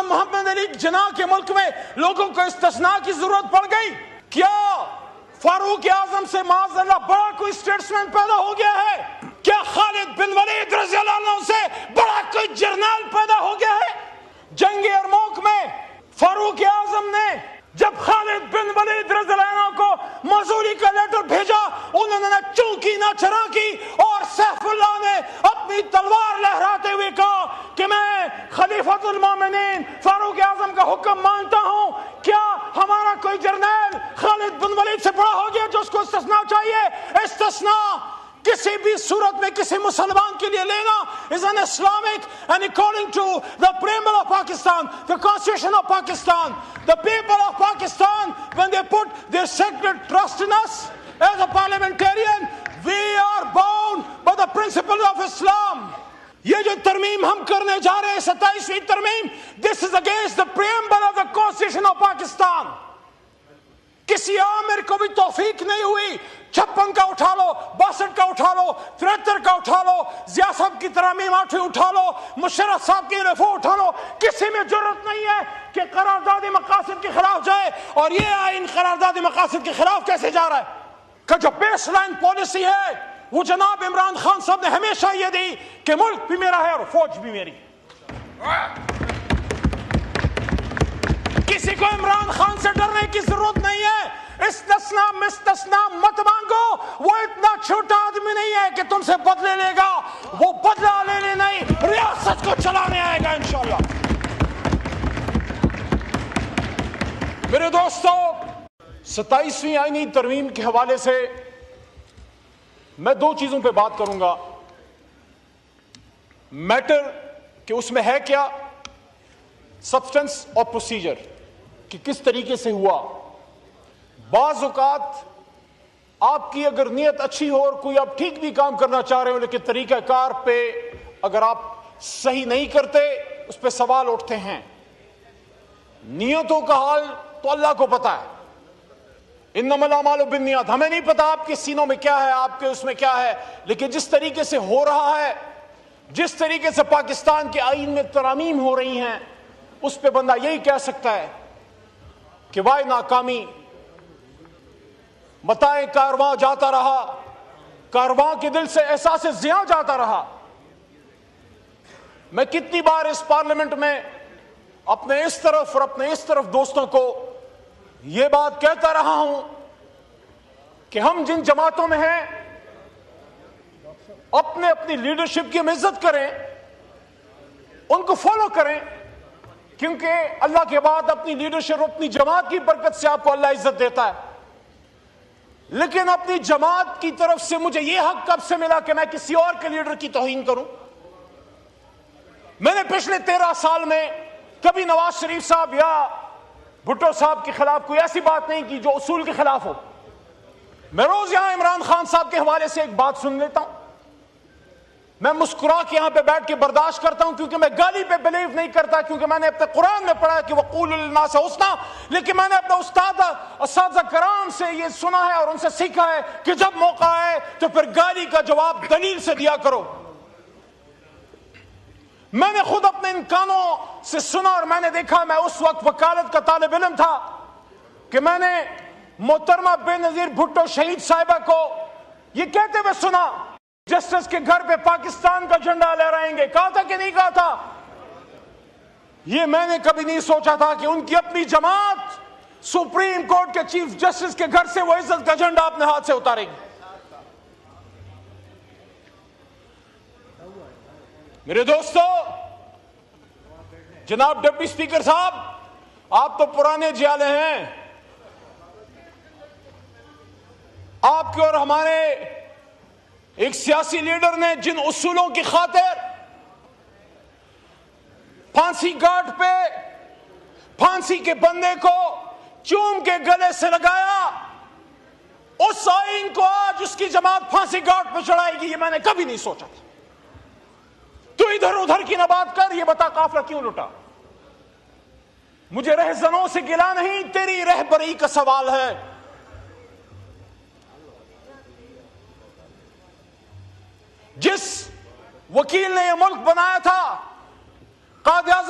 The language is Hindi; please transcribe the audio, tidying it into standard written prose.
मोहम्मद अली जिन्ना के मुल्क में लोगों को इस्तिस्ना की जरूरत पड़ गई? क्या फारूक आजम से माज़अल्लाह बड़ा कोई स्टेट्समैन पैदा हो गया है? क्या खालिद बिन वलीद रज़ियल्लाहु अन्हु से बड़ा कोई जर्नल पैदा हो गया है? जंग यरमुक में फारूक आजम ने जब खालिद बिन वलीद रज़ियल्लाहु अन्हु को मजूरी का लेटर भेजा, उन्होंने चौकी ना चरा की और सैफुल्लाह ने अपनी तलवार लहराते हुए कहा कि मैं खलीफतुल मोमिनीन फारूक आजम का हुक्म मानता हूं। क्या हमारा कोई जर्नल खालिद बिन वलीद से बड़ा हो गया जो उसको इस्तिस्ना चाहिए? इस्तिस्ना किसी भी सूरत में किसी मुसलमान के लिए लेना is an Islamic, and according to the preamble of Pakistan, the constitution of Pakistan, the people of Pakistan, when they put their sacred trust in us as a parliamentarian, we are bound by the principle of Islam. ये जो तरमीम हम करने जा रहे हैं 27वीं तरमीम, this is against the preamble of the constitution of Pakistan. किसी आमिर को भी तौफीक नहीं हुई 56 का उठा लो, 62 का उठा लो, 73 का उठा लो, जिया साहब की तरमीम 8वीं उठा लो, मुशर्रफ साहब की रिफो उठा लो, किसी में जरूरत नहीं है कि करारदादी मकासद के खिलाफ जाए। और ये आइन करारदादी मकासद के खिलाफ कैसे जा रहा है? का जो बेस लाइन पॉलिसी है वो जनाब इमरान खान साहब ने हमेशा ये दी कि मुल्क भी मेरा है और फौज भी मेरी। किसी को इमरान खान से डरने की जरूरत नहीं है। इस्तिस्ना मिस्तिस्ना मत मांगो, वो इतना छोटा आदमी नहीं है कि तुमसे बदले लेगा। वो बदला लेने नहीं, रियासत को चलाने आएगा इंशाअल्लाह। मेरे दोस्तों, 27वीं आईनी तरमीम के हवाले से मैं दो चीजों पे बात करूंगा। मैटर कि उसमें है क्या, सब्सटेंस और प्रोसीजर कि किस तरीके से हुआ। बाज़ औक़ात आपकी अगर नीयत अच्छी हो और कोई आप ठीक भी काम करना चाह रहे हो, लेकिन तरीक़ाकार पे अगर आप सही नहीं करते उस पर सवाल उठते हैं। नीयतों का हाल तो अल्लाह को पता है। इन्नमल अमालु बिन्नियात, हमें नहीं पता आपके सीनों में क्या है, आपके उसमें क्या है, लेकिन जिस तरीके से हो रहा है, जिस तरीके से पाकिस्तान के आईन में तरामीम हो रही हैं, उस पे बंदा यही कह सकता है कि वाह नाकामी, बताए कारवां जाता रहा, कारवां के दिल से एहसास ज़िया जाता रहा। मैं कितनी बार इस पार्लियामेंट में अपने इस तरफ और अपने इस तरफ दोस्तों को यह बात कहता रहा हूं कि हम जिन जमातों में हैं अपने अपनी लीडरशिप की हम इज्जत करें, उनको फॉलो करें, क्योंकि अल्लाह के बाद अपनी लीडरशिप अपनी जमात की बरकत से आपको अल्लाह इज्जत देता है। लेकिन अपनी जमात की तरफ से मुझे यह हक कब से मिला कि मैं किसी और के लीडर की तौहीन करूं? मैंने पिछले 13 साल में कभी नवाज शरीफ साहब या भुट्टो साहब के खिलाफ कोई ऐसी बात नहीं की जो उसूल के खिलाफ हो। मैं रोज यहां इमरान खान साहब के हवाले से एक बात सुन लेता हूं, मैं मुस्कुरा के यहां पे बैठ के बर्दाश्त करता हूं, क्योंकि मैं गाली पे बिलीव नहीं करता, क्योंकि मैंने अपने कुरान में पढ़ा कि वक़ूलु लिन्नास हुस्ना। लेकिन मैंने अपने उस्ताद कराम से ये सुना है और उनसे सीखा है कि जब मौका आए तो फिर गाली का जवाब दलील से दिया करो। मैंने खुद अपने इन कानों से सुना और मैंने देखा, मैं उस वक्त वकालत का तालिब इल्म था कि मैंने मोहतरमा बेनजीर भुट्टो शहीद साहिबा को ये कहते हुए सुना, जस्टिस के घर पे पाकिस्तान का झंडा लहराएंगे। कहा था कि नहीं कहा था? ये मैंने कभी नहीं सोचा था कि उनकी अपनी जमात सुप्रीम कोर्ट के चीफ जस्टिस के घर से वो इज्जत का झंडा अपने हाथ से उतारेगी। मेरे दोस्तों, जनाब डिप्टी स्पीकर साहब, आप तो पुराने जियाले हैं। आपके और हमारे एक सियासी लीडर ने जिन उसूलों की खातिर फांसी घाट पे फांसी के बंदे को चूम के गले से लगाया, उस आइन को आज उसकी जमात फांसी घाट पे चढ़ाएगी, ये मैंने कभी नहीं सोचा था। तू इधर उधर की ना बात कर, ये बता काफिला क्यों लुटा? मुझे रहजनों से गिला नहीं, तेरी रहबरी का सवाल है। जिस वकील ने यह मुल्क बनाया था, कायद-ए-आज़म